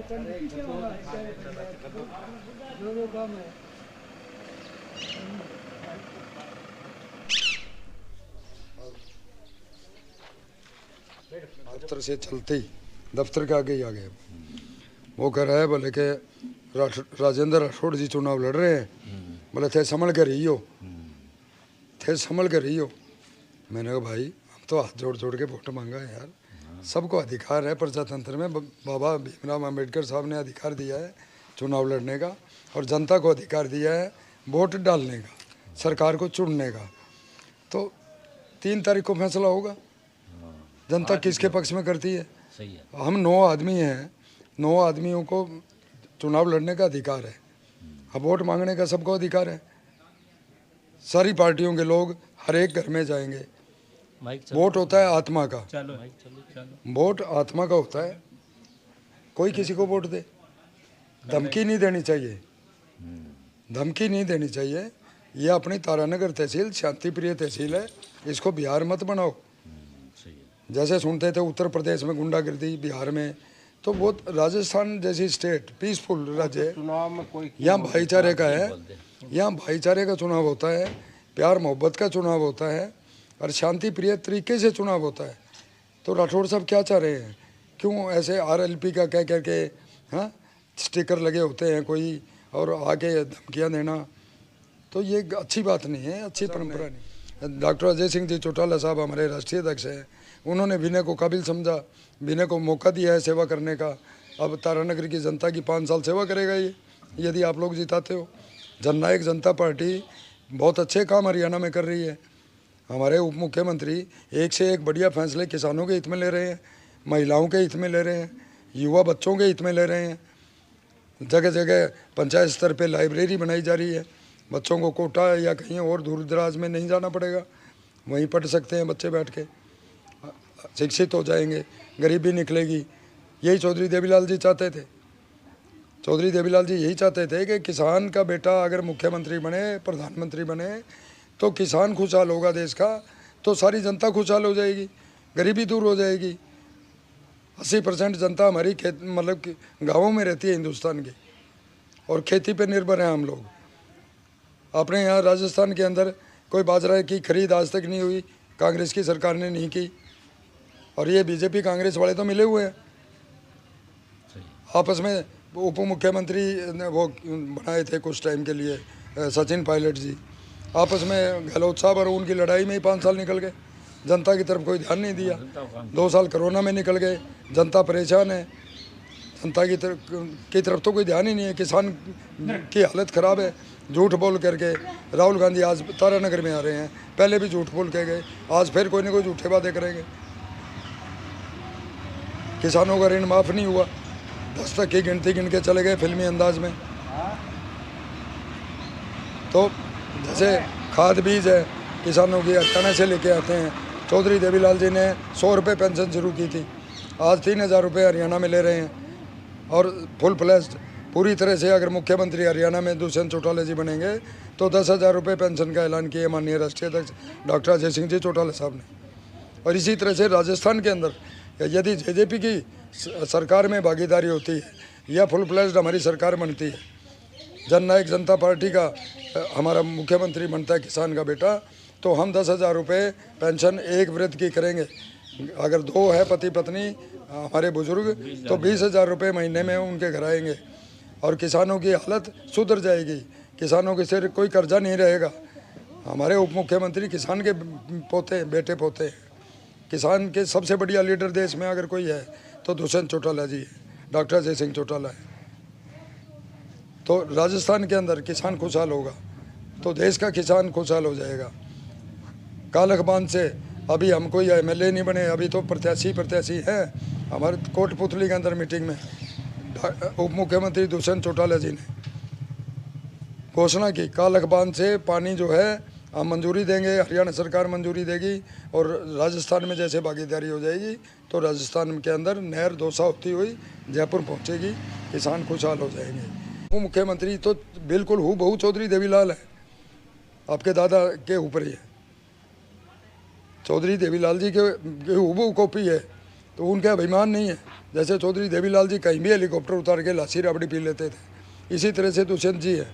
दफ्तर से चलते ही दफ्तर के आगे ही आ गए। वो कह रहा है बोले कि राजेंद्र राठौड़ जी चुनाव लड़ रहे हैं, बोले थे संभल कर रही हो, थे संभल कर रही हो। मैंने कहा भाई हम तो हाथ जोड़ जोड़ के वोट मांगा है यार, सबको अधिकार है प्रजातंत्र में। बाबा भीमराव अम्बेडकर साहब ने अधिकार दिया है चुनाव लड़ने का, और जनता को अधिकार दिया है वोट डालने का, सरकार को चुनने का। तो 3 तारीख को फैसला होगा जनता किसके पक्ष में करती है। सही है। हम 9 आदमी हैं, 9 आदमियों को चुनाव लड़ने का अधिकार है, अब वोट मांगने का सबको अधिकार है। सारी पार्टियों के लोग हर एक घर में जाएंगे। वोट होता है आत्मा का, वोट आत्मा का होता है। कोई किसी को वोट दे, धमकी नहीं देनी चाहिए, धमकी नहीं देनी चाहिए। ये अपनी तारानगर तहसील शांति प्रिय तहसील है, इसको बिहार मत बनाओ। जैसे सुनते थे उत्तर प्रदेश में गुंडागर्दी, बिहार में तो बहुत, राजस्थान जैसी स्टेट पीसफुल राज्य है, यहाँ भाईचारे का है, यहाँ भाईचारे का चुनाव होता है, प्यार मोहब्बत का चुनाव होता है और शांति प्रिय तरीके से चुनाव होता है। तो राठौड़ साहब क्या चाह रहे हैं, क्यों ऐसे RLP का कह करके हाँ स्टिकर लगे होते हैं कोई और आके धमकियाँ देना, तो ये अच्छी बात नहीं है, अच्छी परंपरा नहीं। डॉक्टर अजय सिंह जी चौटाला साहब हमारे राष्ट्रीय अध्यक्ष हैं, उन्होंने विनय को काबिल समझा, विनय को मौका दिया है सेवा करने का। अब तारानगर की जनता की 5 साल सेवा करेगा ये, यदि आप लोग जिताते हो। जननायक जनता पार्टी बहुत अच्छे काम हरियाणा में कर रही है। हमारे उप मुख्यमंत्री एक से एक बढ़िया फैसले किसानों के हित में ले रहे हैं, महिलाओं के हित में ले रहे हैं, युवा बच्चों के हित में ले रहे हैं। जगह जगह पंचायत स्तर पे लाइब्रेरी बनाई जा रही है, बच्चों को कोटा या कहीं और दूर दराज में नहीं जाना पड़ेगा, वहीं पढ़ सकते हैं बच्चे बैठ के, शिक्षित हो जाएंगे, गरीबी निकलेगी। यही चौधरी देवीलाल जी चाहते थे। चौधरी देवीलाल जी यही चाहते थे कि किसान का बेटा अगर मुख्यमंत्री बने, प्रधानमंत्री बने तो किसान खुशहाल होगा देश का, तो सारी जनता खुशहाल हो जाएगी, गरीबी दूर हो जाएगी। 80% जनता हमारी मतलब कि गाँवों में रहती है हिंदुस्तान की, और खेती पे निर्भर हैं हम लोग। अपने यहाँ राजस्थान के अंदर कोई बाजरा की खरीद आज तक नहीं हुई, कांग्रेस की सरकार ने नहीं की, और ये बीजेपी कांग्रेस वाले तो मिले हुए हैं आपस में। उप मुख्यमंत्री ने वो बनाए थे कुछ टाइम के लिए, सचिन पायलट जी, आपस में गहलोत साहब और उनकी लड़ाई में ही 5 साल निकल गए। जनता की तरफ कोई ध्यान नहीं दिया। 2 साल कोरोना में निकल गए, जनता परेशान है, जनता की तरफ तो कोई ध्यान ही नहीं है। किसान की हालत ख़राब है। झूठ बोल करके राहुल गांधी आज तारानगर में आ रहे हैं, पहले भी झूठ बोल के गए, आज फिर कोई ना कोई झूठे वादे करेंगे। किसानों का ऋण माफ़ नहीं हुआ, 10 तक की गिनती गिन के चले गए फिल्मी अंदाज में। तो जैसे खाद बीज है किसानों की हरियाणा से लेके आते हैं। चौधरी देवीलाल जी ने 100 रुपये पेंशन शुरू की थी, आज 3000 रुपये हरियाणा में ले रहे हैं। और फुल फ्लैश्ड पूरी तरह से अगर मुख्यमंत्री हरियाणा में दुष्यंत चौटाला जी बनेंगे तो 10,000 रुपये पेंशन का ऐलान किया माननीय राष्ट्रीय अध्यक्ष डॉक्टर अजय सिंह जी चौटाला साहब ने। और इसी तरह से राजस्थान के अंदर यदि JJP की सरकार में भागीदारी होती है या फुल फ्लैश्ड हमारी सरकार बनती है, जननायक जनता पार्टी का हमारा मुख्यमंत्री बनता है किसान का बेटा, तो हम 10,000 रुपये पेंशन एक वृद्ध की करेंगे। अगर 2 है पति पत्नी हमारे बुजुर्ग तो 20,000 रुपये महीने में उनके घर आएंगे, और किसानों की हालत सुधर जाएगी, किसानों के सिर कोई कर्जा नहीं रहेगा। हमारे उप मुख्यमंत्री किसान के पोते बेटे पोते हैं। किसान के सबसे बढ़िया लीडर देश में अगर कोई है तो दुष्यंत चौटाला जी है, डॉक्टर अजय सिंह चौटाला है। तो राजस्थान के अंदर किसान खुशहाल होगा तो देश का किसान खुशहाल हो जाएगा। कालख बांध से अभी हम कोई MLA नहीं बने, अभी तो प्रत्याशी हैं। हमारे कोटपुतली के अंदर मीटिंग में उप मुख्यमंत्री दुष्यंत चौटाला जी ने घोषणा की, कालख बांध से पानी जो है हम मंजूरी देंगे, हरियाणा सरकार मंजूरी देगी, और राजस्थान में जैसे भागीदारी हो जाएगी तो राजस्थान के अंदर नहर दोसा होती हुई जयपुर पहुंचेगी, किसान खुशहाल हो जाएंगे। उप मुख्यमंत्री तो बिल्कुल हूबहू चौधरी देवीलाल है, आपके दादा के ऊपर ही है। चौधरी देवीलाल जी के हूबहू कॉपी है, तो उनके अभिमान नहीं है। जैसे चौधरी देवीलाल जी कहीं भी हेलीकॉप्टर उतार के लासी राबड़ी पी लेते थे, इसी तरह से दुष्यंत जी है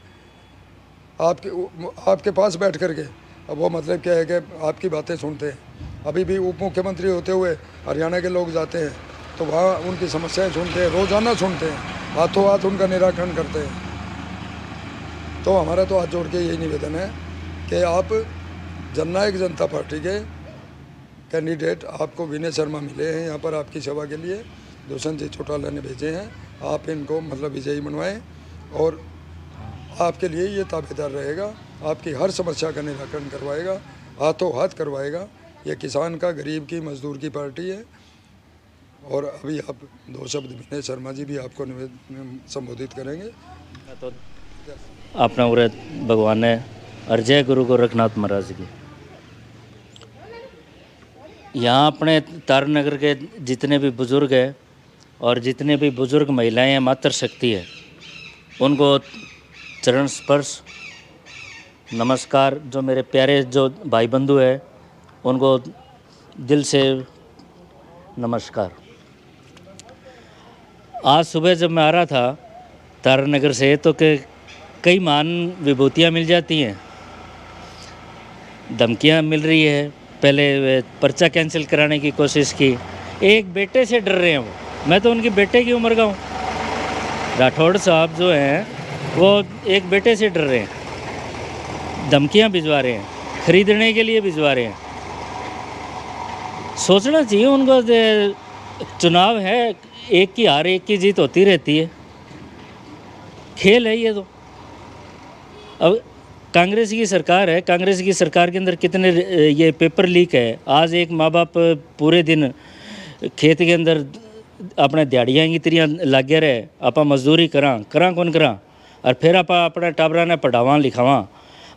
आपके पास बैठ करके। अब वो मतलब क्या है कि आपकी बातें सुनते हैं। अभी भी उप मुख्यमंत्री होते हुए हरियाणा के लोग जाते हैं तो वहाँ उनकी समस्याएं सुनते हैं, रोज़ाना सुनते हैं, हाथों हाथ उनका निराकरण करते हैं। तो हमारा तो हाथ जोड़ के यही निवेदन है कि आप जननायक जनता पार्टी के कैंडिडेट आपको विनय शर्मा मिले हैं यहाँ पर आपकी सेवा के लिए, दुष्यंत जी चौटाला ने भेजे हैं, आप इनको मतलब विजयी बनवाएं और आपके लिए ये ताबेदार रहेगा, आपकी हर समस्या का निराकरण करवाएगा, हाथों हाथ करवाएगा। ये किसान का, गरीब की, मजदूर की पार्टी है। और अभी आप 2 शब्द विनय शर्मा जी भी आपको संबोधित करेंगे। तो अपना उरे भगवान ने और जय गुरु गोरखनाथ महाराज की। यहाँ अपने तारनगर के जितने भी बुज़ुर्ग हैं और जितने भी बुज़ुर्ग महिलाएं हैं, मातृशक्ति है, उनको चरण स्पर्श नमस्कार। जो मेरे प्यारे जो भाई बंधु है उनको दिल से नमस्कार। आज सुबह जब मैं आ रहा था तारानगर से तो कई महान विभूतियाँ मिल जाती हैं, धमकियाँ मिल रही है। पहले पर्चा कैंसिल कराने की कोशिश की, एक बेटे से डर रहे हैं वो। मैं तो उनके बेटे की उम्र का हूँ। राठौड़ साहब जो हैं वो एक बेटे से डर रहे हैं, धमकियाँ भिजवा रहे हैं, खरीदने के लिए भिजवा रहे हैं। सोचना चाहिए उनको, चुनाव है, एक की हार एक की जीत होती रहती है, खेल है ये तो। अब कांग्रेस की सरकार है, कांग्रेस की सरकार के अंदर कितने ये पेपर लीक है। आज एक माँ बाप पूरे दिन खेत के अंदर अपने दिहाड़ियाँ की तरियाँ लगे रहे, आप मजदूरी करा कौन करा, और फिर आप अपने टाबरा ने पढ़ावा लिखावा,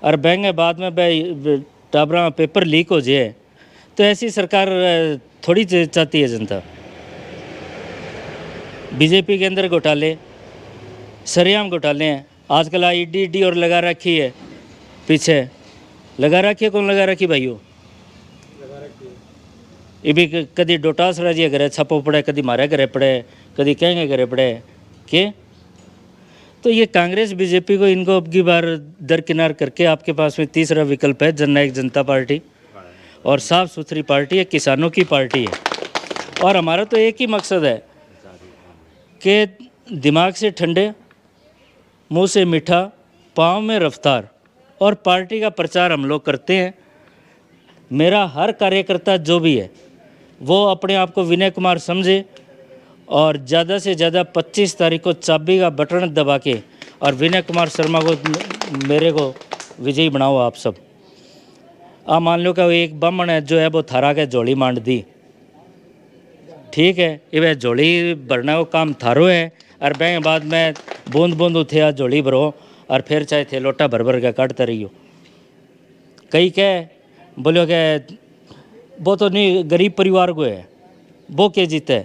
और बैंक बाद में टाबरा पेपर लीक हो जाए। तो ऐसी सरकार थोड़ी चाहती है जनता। बीजेपी के अंदर घोटाले, सरेआम घोटाले हैं। आजकल ईडी और लगा रखी है, पीछे लगा रखी है। कौन लगा रखी भाइयों? ये भी कभी डोटासरा जी घरे छपो पड़े, कभी मारे घरे पड़े, कभी कहेंगे घरे पड़े के। तो ये कांग्रेस बीजेपी को, इनको अब की बार दरकिनार करके आपके पास में तीसरा विकल्प है जननायक जनता पार्टी, और साफ़ सुथरी पार्टी है, किसानों की पार्टी है। और हमारा तो एक ही मकसद है कि दिमाग से ठंडे, मुंह से मीठा, पाँव में रफ्तार, और पार्टी का प्रचार हम लोग करते हैं। मेरा हर कार्यकर्ता जो भी है वो अपने आप को विनय कुमार समझे, और ज़्यादा से ज़्यादा 25 तारीख को चाबी का बटन दबा के और विनय कुमार शर्मा को, मेरे को विजयी बनाओ आप सब। आप मान लो कि एक बामण है जो है वो थारा के झोली मांड दी, ठीक है, ये वह झोली भरना को काम थारो है, और बैंक बाद में बूंद बूंद उठे झोली भरो, और फिर चाहे थे लोटा भर भर के काटते रहियो। कई कह बोलो कि वो तो नहीं, गरीब परिवार को है, वो क्या जीते।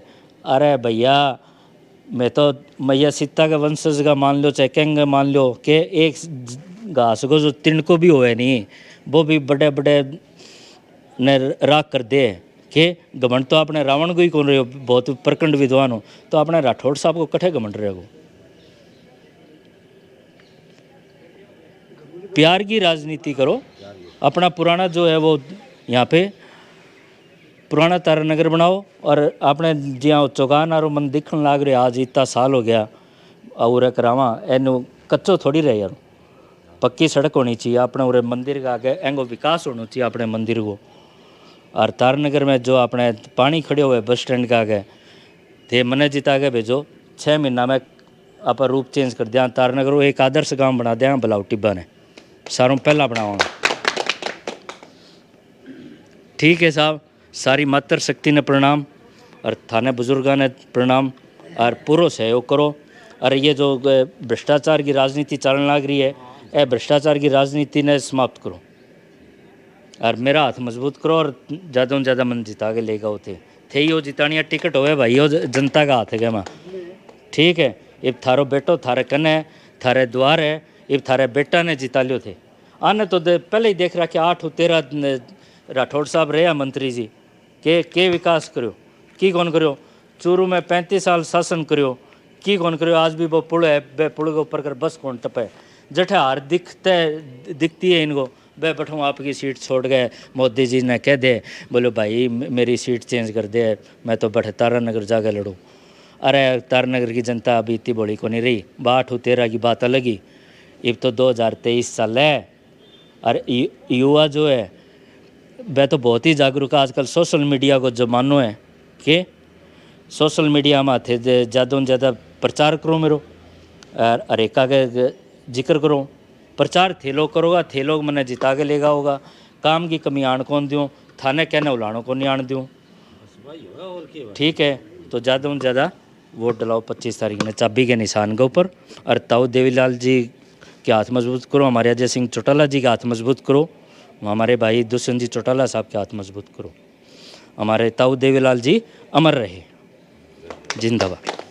अरे भैया, मैं तो मैया सीता के वंशज का मान लो, चाहे केंगे मान लो, कि एक घास को जो तिनको भी होए नहीं, वो भी बड़े बड़े ने राख कर दे कि घमंड तो आपने रावण को ही कौन रहे हो, बहुत प्रखंड विद्वान हो, तो आपने राठौड़ साहब को कठे घमंड रहे हो। प्यार की राजनीति करो। अपना पुराना जो है वो यहाँ पे पुराना तारानगर बनाओ, और आपने जिया चौगान आरो मन दिखने लाग रहे, आज इतना साल हो गया और करावा, एनु कच्चो थोड़ी रहे यार, पक्की सड़क होनी चाहिए। अपने उरे मंदिर का आगे एंगो विकास होना चाहिए अपने मंदिर को। और तारानगर में जो अपने पानी खड़े हुए बस स्टैंड का आगे थे, मने जिता के भेजो, 6 महीना में आप रूप चेंज कर दिया। तारानगर को एक आदर्श गांव बना दिया भलाव टिब्बा ने, सारों पहला बनावांगा। ठीक है साहब, सारी मातृशक्ति ने प्रणाम, और थाने बुजुर्गों ने प्रणाम, और पूरा सहयोग करो। और ये जो भ्रष्टाचार की राजनीति चलने लग रही है, यह भ्रष्टाचार की राजनीति ने समाप्त करो, और मेरा हाथ मजबूत करो, और ज़्यादा से ज़्यादा मन जिता के लेगा होते थे ही। वो जितानिया टिकट होवे भाई, हो जनता का हाथ है मैं, ठीक है। अब थारो बेटो थारे कने थारे द्वार है, अब थारे बेटा ने जिता लियो थे। आने तो पहले ही देख रहा कि 8 13 राठौड़ साहब रहे मंत्री जी के विकास करो, की कौन करो। चूरू में 35 साल शासन करो, की कौन करो। आज भी वो पुल है, वे पुल के ऊपर कर बस कौन टपे। जठे हार दिखती है इनको, वे बैठो आपकी सीट छोड़ गए, मोदी जी ने कह दे बोलो भाई मेरी सीट चेंज कर दे, मैं तो बैठे तारानगर जाकर लड़ूँ। अरे तारानगर की जनता अभी इतनी बड़ी को नहीं रही, 8-13 की बात अलग ही। अब तो 2023 साल है और युवा जो है वह तो बहुत ही जागरूक है। आजकल सोशल मीडिया को जमानो है कि सोशल मीडिया में थे ज़्यादा से ज़्यादा प्रचार करो मेरो और अरेका के जिक्र करो। प्रचार थे लोग करोगा, थे लोग मैंने जिता के लेगा होगा। काम की कमी आण कौन दूँ, थाने कहने उलाणों को नहीं आण दूँ। ठीक है, तो ज़्यादा से ज़्यादा वोट डलाओ 25 तारीख में चाबी के निशान के ऊपर। और ताऊ देवीलाल जी के हाथ मजबूत करो, हमारे अजय सिंह चौटाला जी के हाथ मजबूत करो, हमारे भाई दुष्यंत जी चौटाला साहब के हाथ मजबूत करो। हमारे ताऊ देवीलाल जी अमर रहे, जिंदाबाद।